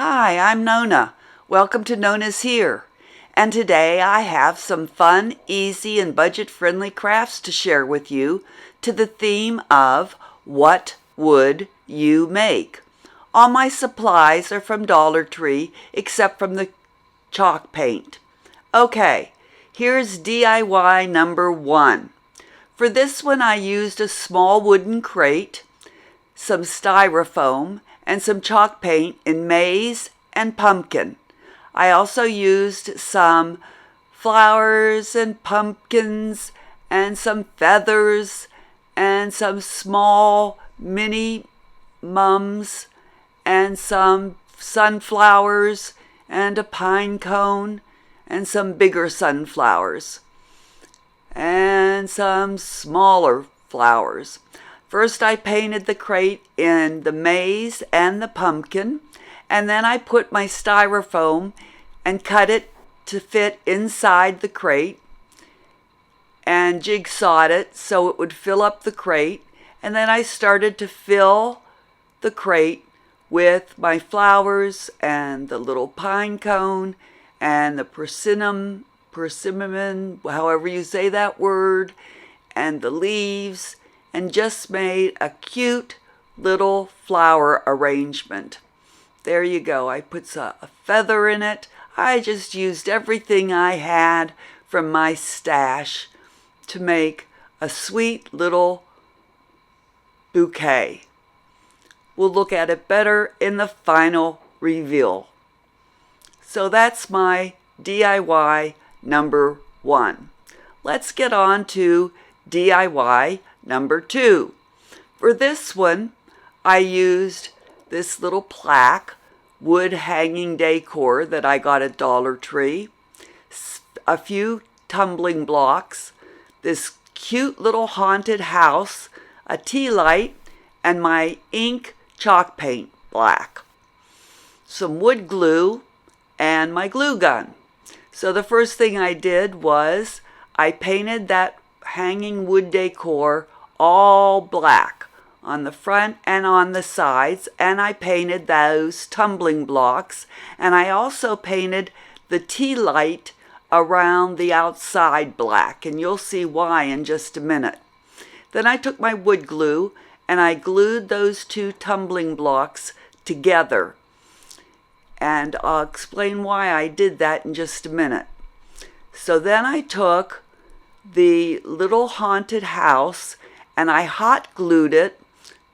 Hi, I'm Nonna. Welcome to NonnasHere. And today I have some fun, easy, and budget-friendly crafts to share with you to the theme of What Would You Make? All my supplies are from Dollar Tree except from the chalk paint. Okay, here's DIY number 1. For this one I used a small wooden crate, some styrofoam, and some chalk paint in maize and pumpkin. I also used some flowers and pumpkins and some feathers and some small mini mums and some sunflowers and a pine cone and some bigger sunflowers and some smaller flowers. First, I painted the crate in the maize and the pumpkin, and then I put my styrofoam and cut it to fit inside the crate and jigsawed it so it would fill up the crate. And then I started to fill the crate with my flowers and the little pine cone and the persimmon, however you say that word, and the leaves, and just made a cute little flower arrangement. There you go. I put a feather in it. I just used everything I had from my stash to make a sweet little bouquet. We'll look at it better in the final reveal. So that's my DIY number 1. Let's get on to DIY number 2. For this one, I used this little plaque, wood hanging decor that I got at Dollar Tree, a few tumbling blocks, this cute little haunted house, a tea light, and my ink chalk paint black, some wood glue, and my glue gun. So the first thing I did was I painted that hanging wood decor all black on the front and on the sides, and I painted those tumbling blocks, and I also painted the tea light around the outside black, and you'll see why in just a minute. Then I took my wood glue and I glued those two tumbling blocks together, and I'll explain why I did that in just a minute. So then I took the little haunted house and I hot glued it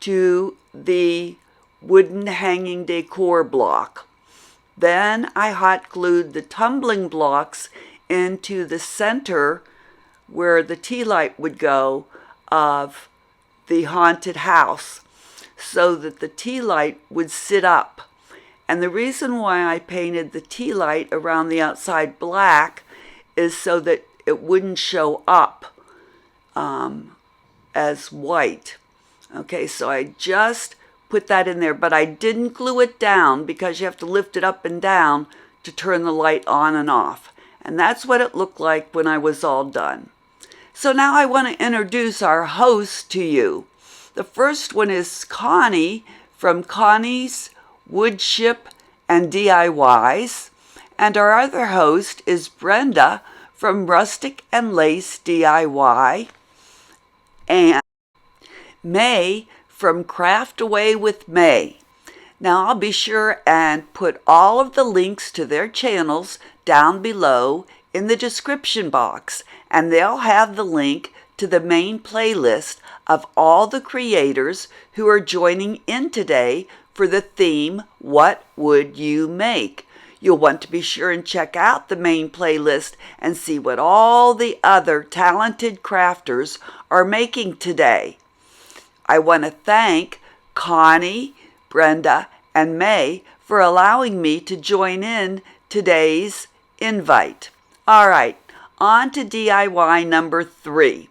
to the wooden hanging decor block. Then I hot glued the tumbling blocks into the center where the tea light would go of the haunted house so that the tea light would sit up. And the reason why I painted the tea light around the outside black is so that it wouldn't show up as white. Okay, so I just put that in there, but I didn't glue it down because you have to lift it up and down to turn the light on and off. And that's what it looked like when I was all done. So now I want to introduce our host to you. The first one is Connie from Connie's Woodship and DIYs. And our other host is Brenda from Rustic and Lace DIY. And May from Craft Away with May. Now I'll be sure and put all of the links to their channels down below in the description box, and they'll have the link to the main playlist of all the creators who are joining in today for the theme, What Would You Make? You'll want to be sure and check out the main playlist and see what all the other talented crafters are making today. I want to thank Connie, Brenda, and May for allowing me to join in today's invite. All right, on to DIY number 3.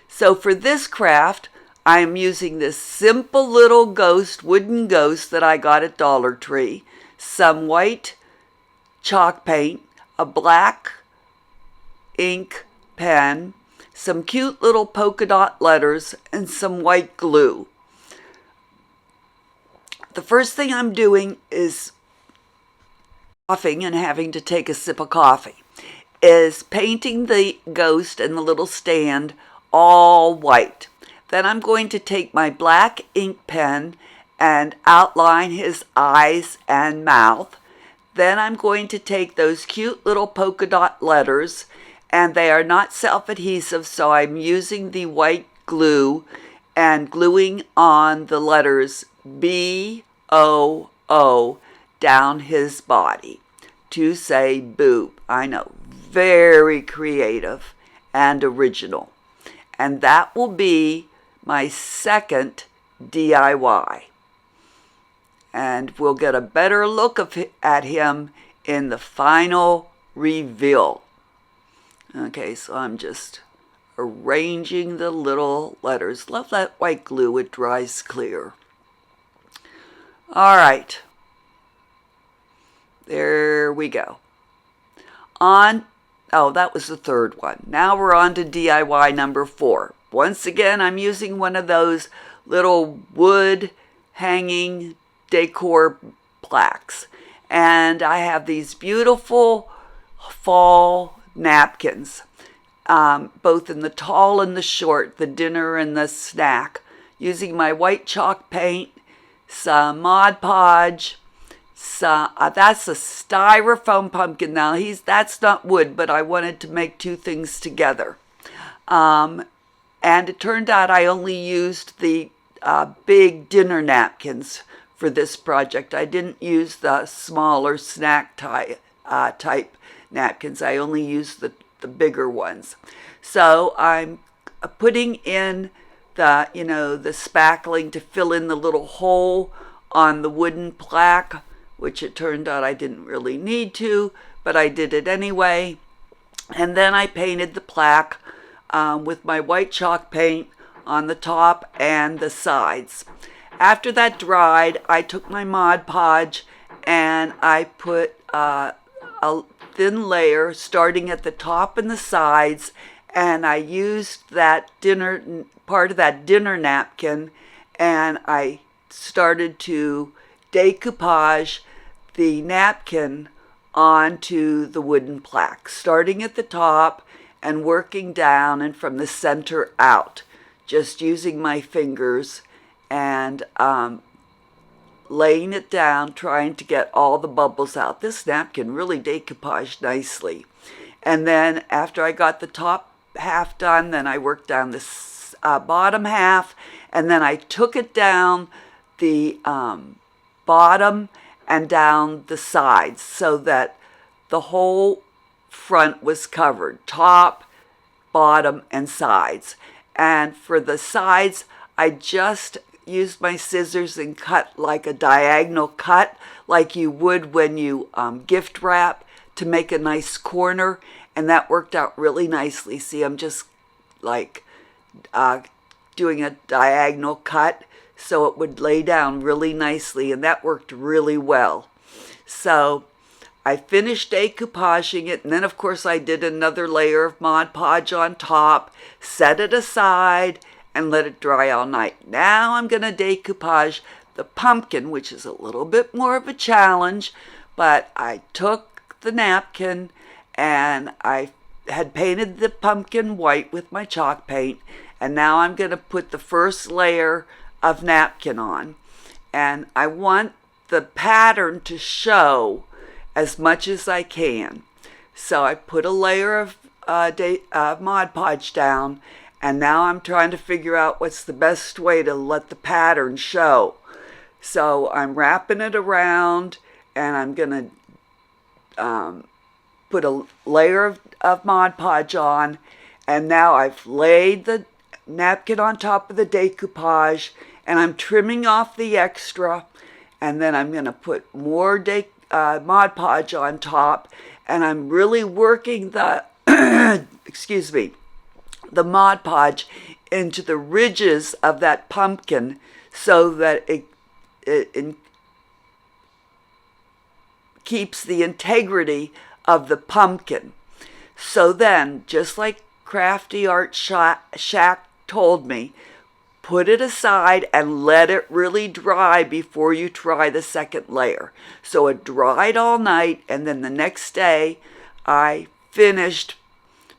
So for this craft, I am using this simple little wooden ghost that I got at Dollar Tree, some white chalk paint, a black ink pen, some cute little polka dot letters, and some white glue. The first thing I'm doing is coughing and having to take a sip of coffee, is painting the ghost and the little stand all white. Then I'm going to take my black ink pen and outline his eyes and mouth. Then I'm going to take those cute little polka dot letters, and they are not self-adhesive, so I'm using the white glue and gluing on the letters B-O-O down his body to say boob. I know, very creative and original. And that will be my second DIY. And we'll get a better look at him in the final reveal. Okay, so I'm just arranging the little letters. Love that white glue, it dries clear. All right. There we go. That was the third one. Now we're on to DIY number 4. Once again, I'm using one of those little wood hanging decor plaques. And I have these beautiful fall napkins, both in the tall and the short, the dinner and the snack, using my white chalk paint, some Mod Podge, that's a styrofoam pumpkin. Now, that's not wood, but I wanted to make two things together. And it turned out I only used the big dinner napkins for this project. I didn't use the smaller snack type napkins. I only used the bigger ones. So I'm putting in the spackling to fill in the little hole on the wooden plaque, which it turned out I didn't really need to, but I did it anyway. And then I painted the plaque with my white chalk paint on the top and the sides. After that dried, I took my Mod Podge and I put a thin layer starting at the top and the sides, and I used part of that dinner napkin, and I started to decoupage the napkin onto the wooden plaque, starting at the top and working down and from the center out, just using my fingers and laying it down, trying to get all the bubbles out. This napkin really decoupaged nicely. And then after I got the top half done, then I worked down the bottom half, and then I took it down the bottom and down the sides so that the whole front was covered, top, bottom, and sides. And for the sides, I just used my scissors and cut like a diagonal cut, like you would when you gift wrap, to make a nice corner, and that worked out really nicely. See, I'm just like doing a diagonal cut so it would lay down really nicely, and that worked really well. So I finished decoupaging it, and then of course I did another layer of Mod Podge on top, set it aside, and let it dry all night. Now I'm going to decoupage the pumpkin, which is a little bit more of a challenge, but I took the napkin and I had painted the pumpkin white with my chalk paint, and now I'm going to put the first layer of napkin on. And I want the pattern to show as much as I can. So I put a layer of Mod Podge down, and now I'm trying to figure out what's the best way to let the pattern show. So I'm wrapping it around, and I'm going to put a layer of Mod Podge on, and now I've laid the napkin on top of the decoupage, and I'm trimming off the extra, and then I'm going to put more Mod Podge on top, and I'm really working the the Mod Podge into the ridges of that pumpkin so that it keeps the integrity of the pumpkin. So then, just like Crafty Art Shack told me, put it aside and let it really dry before you try the second layer. So it dried all night, and then the next day I finished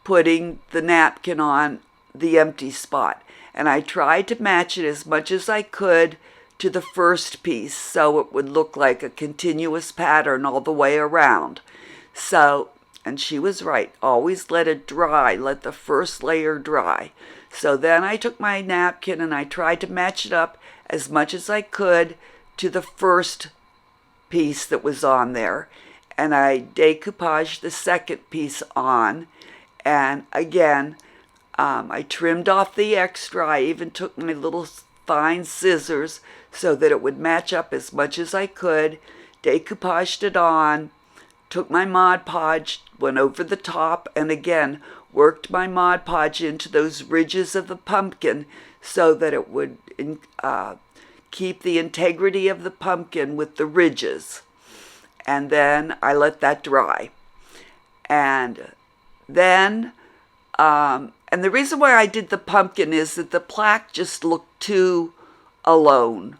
putting the napkin on the empty spot. And I tried to match it as much as I could to the first piece so it would look like a continuous pattern all the way around. So, and she was right, always let it dry, let the first layer dry. So then I took my napkin and I tried to match it up as much as I could to the first piece that was on there. And I decoupaged the second piece on. And again, I trimmed off the extra. I even took my little fine scissors so that it would match up as much as I could. Decoupaged it on. Took my Mod Podge, went over the top, and again, worked my Mod Podge into those ridges of the pumpkin so that it would keep the integrity of the pumpkin with the ridges. And then I let that dry. And then, and the reason why I did the pumpkin is that the plaque just looked too alone.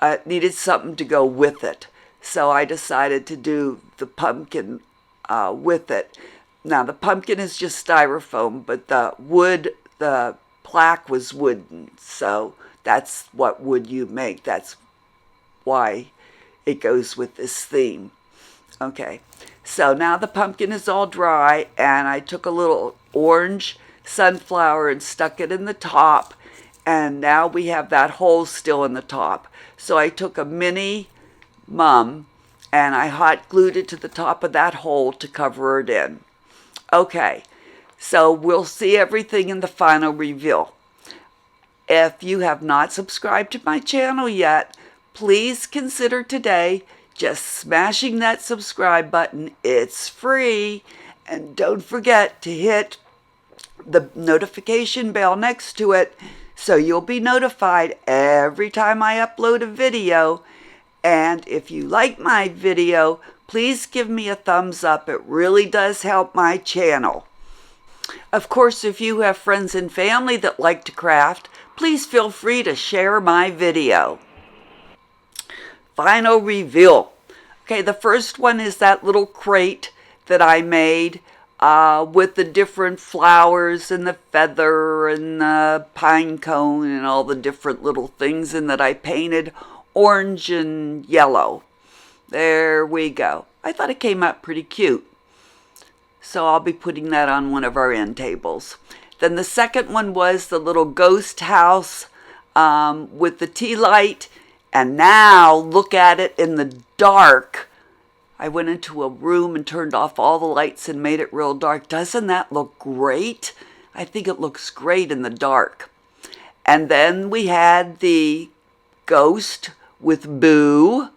It needed something to go with it. So I decided to do the pumpkin with it. Now, the pumpkin is just styrofoam, but the plaque was wooden. So that's what wood you make. That's why it goes with this theme. Okay, so now the pumpkin is all dry, and I took a little orange sunflower and stuck it in the top, and now we have that hole still in the top. So I took a mini mum and I hot glued it to the top of that hole to cover it in. Okay, so we'll see everything in the final reveal. If you have not subscribed to my channel yet, please consider today just smashing that subscribe button. It's free. And don't forget to hit the notification bell next to it so you'll be notified every time I upload a video. And if you like my video, please give me a thumbs up. It really does help my channel. Of course, if you have friends and family that like to craft, please feel free to share my video. Final reveal. Okay, the first one is that little crate that I made with the different flowers and the feather and the pine cone and all the different little things in that I painted orange and yellow. There we go. I thought it came out pretty cute. So I'll be putting that on one of our end tables. Then the second one was the little ghost house with the tea light. And now look at it in the dark. I went into a room and turned off all the lights and made it real dark. Doesn't that look great? I think it looks great in the dark. And then we had the ghost with Boo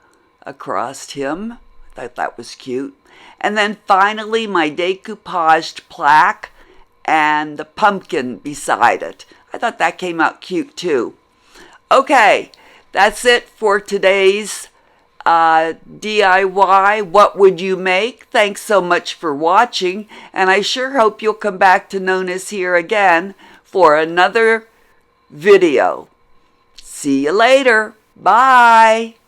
across him. I thought that was cute. And then finally my decoupaged plaque and the pumpkin beside it. I thought that came out cute too. Okay, that's it for today's DIY. What would you make? Thanks so much for watching, and I sure hope you'll come back to NonnasHere again for another video. See you later. Bye.